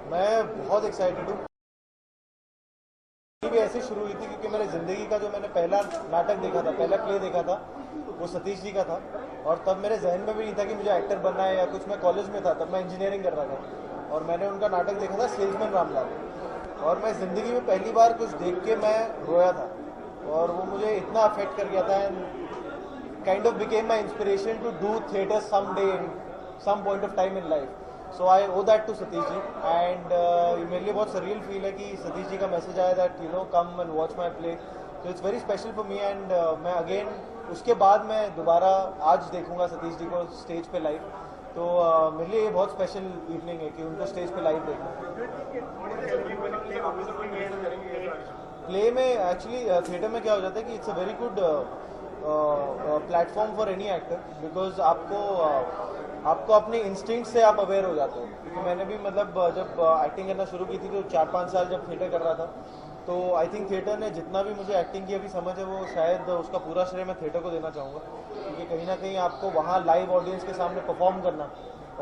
मैं बहुत एक्साइटेड हूँ। भी ऐसे शुरू हुई थी क्योंकि मेरे ज़िंदगी का जो मैंने पहला नाटक देखा था, पहला प्ले देखा था, वो सतीश जी का था। और तब मेरे जहन में भी नहीं था कि मुझे एक्टर बनना है या कुछ। मैं कॉलेज में था, तब मैं इंजीनियरिंग कर रहा था और मैंने उनका नाटक देखा था सेल्समैन रामलाल। और मैं ज़िंदगी में पहली बार कुछ देख के मैं रोया था और वो मुझे इतना अफेक्ट कर गया था and kind of became my inspiration to do theatre some day in some point of time in life. So I owe that to Satish ji and मेरे लिए बहुत सरियल फील है कि सतीश जी का मैसेज आया that you know come and watch my play. तो it's very special for me and मैं again उसके बाद मैं दोबारा आज देखूंगा सतीश जी को स्टेज पे लाइव। तो मेरे लिए ये बहुत स्पेशल इवनिंग है कि उनको स्टेज पे लाइव देखना। प्ले में एक्चुअली थिएटर में क्या हो जाता है कि it's a very good platform for any actor because आपको अपने इंस्टिंक्ट से आप अवेयर हो जाते हो। क्योंकि मैंने भी मतलब जब एक्टिंग करना शुरू की थी तो 4-5 साल जब थिएटर कर रहा था, तो आई थिंक थिएटर ने जितना भी मुझे एक्टिंग की अभी समझ है वो शायद उसका पूरा श्रेय मैं थिएटर को देना चाहूँगा। क्योंकि कहीं ना कहीं आपको वहाँ लाइव ऑडियंस के सामने परफॉर्म करना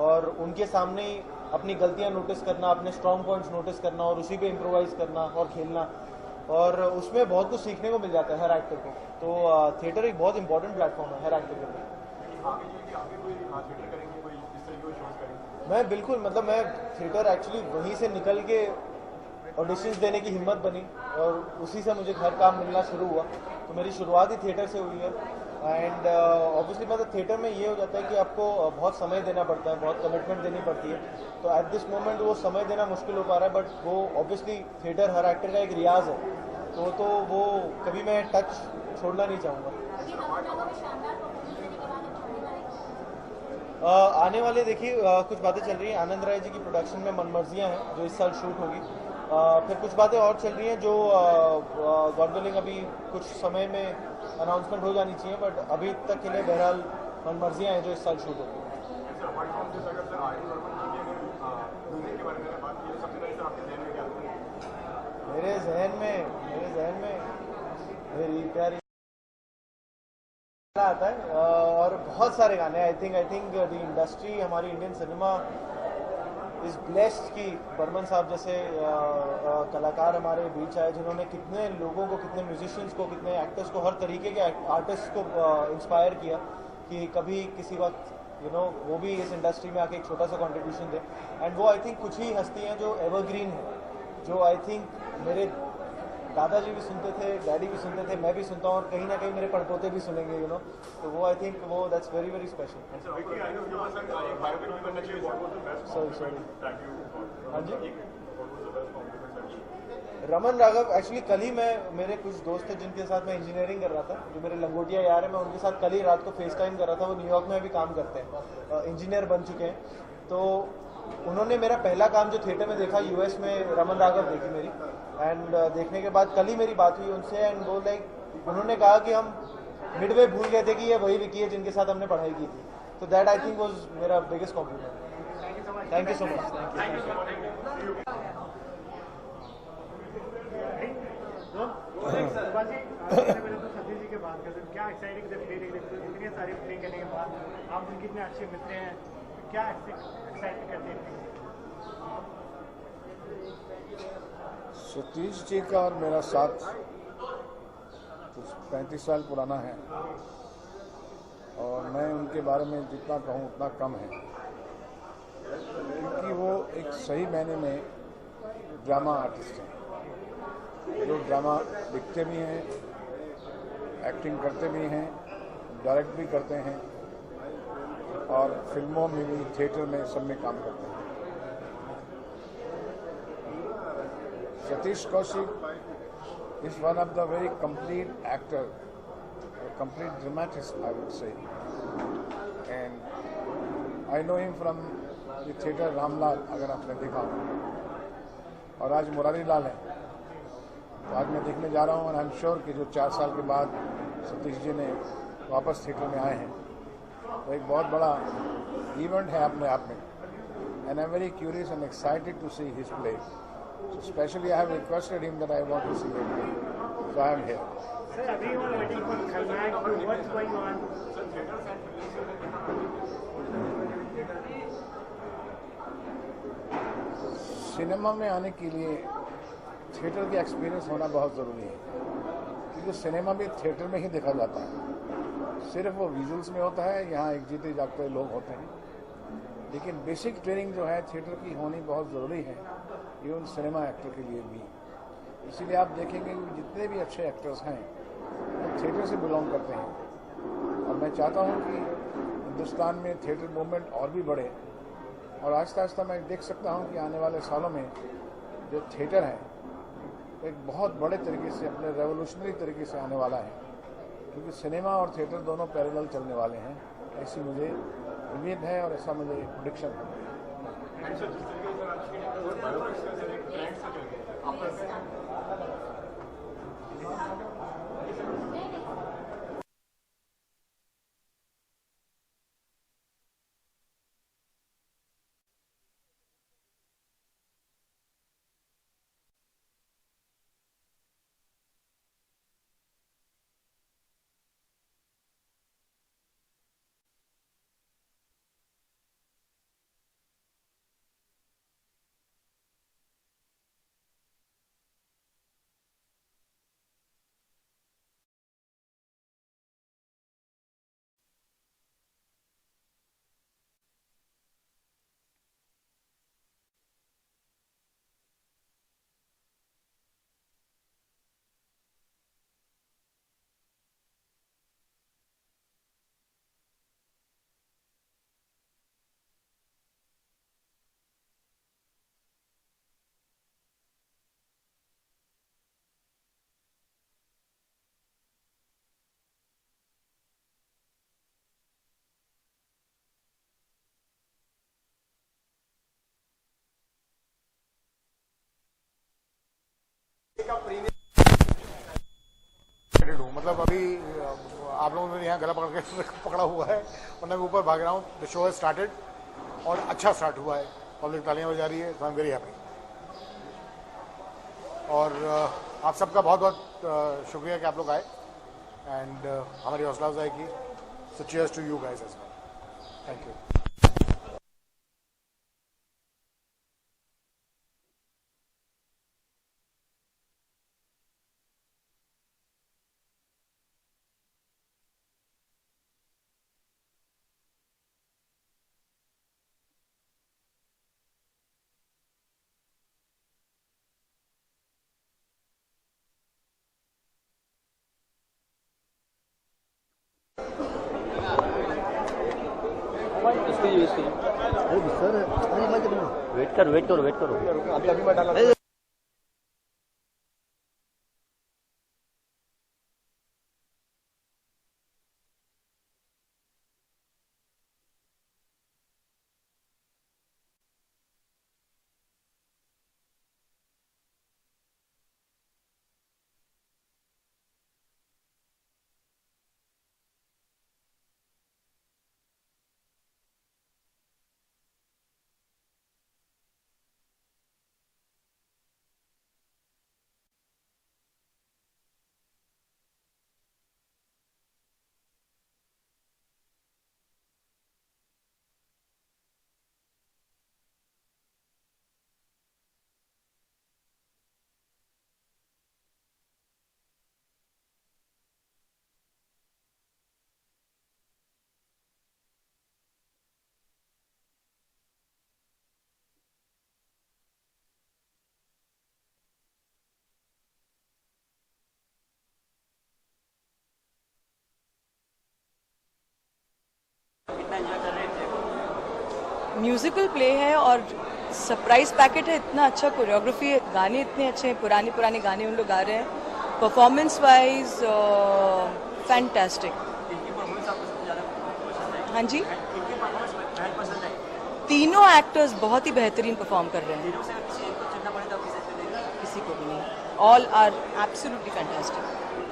और उनके सामने ही अपनी गलतियाँ नोटिस करना, अपने स्ट्रॉन्ग पॉइंट्स नोटिस करना और उसी पे इम्प्रोवाइज करना और खेलना, और उसमें बहुत कुछ सीखने को मिल जाता है हर एक्टर को। तो थिएटर एक बहुत इंपॉर्टेंट प्लेटफॉर्म है हर एक्टर के लिए। मैं बिल्कुल मतलब मैं थिएटर एक्चुअली वहीं से निकल के ऑडिशंस देने की हिम्मत बनी और उसी से मुझे हर काम मिलना शुरू हुआ। तो मेरी शुरुआत ही थिएटर से हुई है एंड ऑब्वियसली मतलब थिएटर में ये हो जाता है कि आपको बहुत समय देना पड़ता है, बहुत कमिटमेंट देनी पड़ती है। तो एट दिस मोमेंट वो समय देना मुश्किल हो पा रहा है, बट वो ऑब्वियसली थिएटर हर एक्टर का एक रियाज है, तो वो कभी मैं टच छोड़ना नहीं चाहूँगा। आने वाले देखिए कुछ बातें चल रही हैं। आनंद राय जी की प्रोडक्शन में मनमर्जियाँ हैं जो इस साल शूट होगी। फिर कुछ बातें और चल रही हैं जो गॉड विलिंग अभी कुछ समय में अनाउंसमेंट हो जानी चाहिए, बट अभी तक के लिए बहरहाल मनमर्जियाँ हैं जो इस साल शूट होगी। मेरे जहन में मेरी प्यारी आता है और बहुत सारे गाने। आई थिंक द इंडस्ट्री, हमारी इंडियन सिनेमा इस ब्लेस्ड कि बर्मन साहब जैसे कलाकार हमारे बीच आए जिन्होंने कितने लोगों को, कितने म्यूजिशियंस को, कितने एक्टर्स को, हर तरीके के आर्टिस्ट को इंस्पायर किया कि कभी किसी वक्त वो भी इस इंडस्ट्री में आके एक छोटा सा कंट्रीब्यूशन दे। एंड वो आई थिंक कुछ ही हस्ती हैं जो एवरग्रीन है, जो आई थिंक मेरे दादाजी भी सुनते थे, डैडी भी सुनते थे, मैं भी सुनता हूँ और कहीं ना कहीं मेरे पड़पोते भी सुनेंगे तो वो आई थिंक वो that's very very special. Sorry हाँ जी। रमन राघव एक्चुअली कल ही मेरे कुछ दोस्त थे जिनके साथ मैं इंजीनियरिंग कर रहा था, जो मेरे लंगोटिया यार है, मैं उनके साथ कल ही रात को फेस टाइम कर रहा था। वो न्यूयॉर्क में भी काम करते हैं, इंजीनियर बन चुके हैं। तो उन्होंने मेरा पहला काम जो थिएटर में देखा यूएस में, रमन राघव देखी मेरी। एंड देखने के बाद कल ही मेरी बात हुई उनसे एंड वो लाइक उन्होंने कहा कि हम मिडवे भूल गए थे कि ये वही विकी है जिनके साथ हमने पढ़ाई की थी। तो दैट आई थिंक वाज मेरा biggest compliment. Thank you so much. Satish ji के बात करते हैं, क्या एक्साइटिंग इतने सारे प्ले करने के बाद आप उनके इतने अच्छे मित्र हैं, क्या एक्साइटिंग करते हैं? सतीश जी का और मेरा साथ कुछ 35 साल पुराना है और मैं उनके बारे में जितना कहूँ उतना कम है, क्योंकि वो एक सही मायने में ड्रामा आर्टिस्ट हैं, जो ड्रामा लिखते भी हैं, एक्टिंग करते भी हैं, डायरेक्ट भी करते हैं और फिल्मों में भी, थिएटर में, सब में काम करते हैं। Satish Kaushik is one of the very complete actor, a complete dramatist, I would say. And I know him from the theatre Ramlal, अगर आपने देखा हो, और आज मुरारी लाल है। तो आज मैं देखने जा रहा हूँ और आई एम श्योर कि जो 4 साल के बाद सतीश जी ने वापस थिएटर में आए हैं, तो एक बहुत बड़ा इवेंट है अपने आप में। And I am very curious and excited to see his play. So especially I have requested him that I want to see him. So I am here. Sir, everyone waiting for Khalnaik. What's going on? Cinema में आने के लिए theatre का experience होना बहुत ज़रूरी है, क्योंकि सिनेमा भी थिएटर में ही देखा जाता है। सिर्फ वो विजुअल्स में होता है, यहाँ एक जीते जागते लोग होते हैं, लेकिन बेसिक ट्रेनिंग जो है थिएटर की होनी बहुत ज़रूरी है, इवन सिनेमा एक्टर के लिए भी। इसीलिए आप देखेंगे कि जितने भी अच्छे एक्टर्स हैं वो थिएटर से बिलोंग करते हैं, और मैं चाहता हूँ कि हिंदुस्तान में थिएटर मूवमेंट और भी बढ़े, और आहिस्ता आहिस्ता मैं देख सकता हूँ कि आने वाले सालों में जो थिएटर है एक बहुत बड़े तरीके से, अपने रेवोल्यूशनरी तरीके से आने वाला है, क्योंकि सिनेमा और थिएटर दोनों पैरेलल चलने वाले हैं, ऐसी मुझे उम्मीद है और ऐसा मुझे प्रेडिक्शन है। मतलब अभी आप लोगों ने यहाँ गला पकड़ के पकड़ा हुआ है और मैं ऊपर भाग रहा हूँ। द शो हैज स्टार्टेड और अच्छा स्टार्ट हुआ है, पब्लिक तालियां बजा रही है, सो आई एम वेरी हैप्पी। और आप सबका बहुत बहुत शुक्रिया कि आप लोग आए एंड हमारी हौसला अफजाई की। So cheers to you guys as well. Thank you. Wait करो अभी मैं डाला। म्यूजिकल प्ले है और सरप्राइज पैकेट है, इतना अच्छा कोरियोग्राफी है, गाने इतने अच्छे हैं, पुराने गाने उन लोग गा रहे हैं, परफॉर्मेंस वाइज फैंटास्टिक। हाँ जी, तीनों एक्टर्स बहुत ही बेहतरीन परफॉर्म कर रहे हैं, किसी को भी नहीं, ऑल आर एब्सोल्युटली फैंटास्टिक।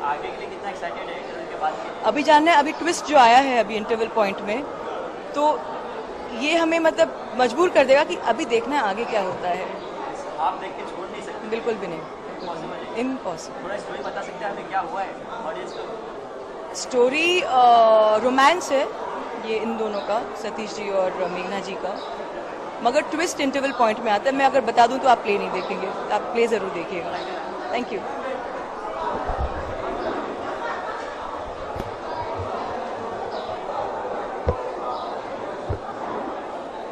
आगे के लिए कितना एक्साइटेड है उनके बाद? अभी जानना है, अभी ट्विस्ट जो आया है अभी इंटरवल पॉइंट में, तो ये हमें मतलब मजबूर कर देगा कि अभी देखना है आगे क्या होता है। आप देख के छोड़ नहीं सकते? बिल्कुल भी नहीं, इम्पॉसिबल। थोड़ा स्टोरी बता सकते हैं हमें क्या हुआ है ऑडियंस को? स्टोरी रोमांस है ये इन दोनों का, सतीश जी और मेघना जी का, मगर ट्विस्ट इंटरवल पॉइंट में आता है। मैं अगर बता दूं तो आप प्ले नहीं देखेंगे, आप प्ले जरूर देखिएगा। Thank you.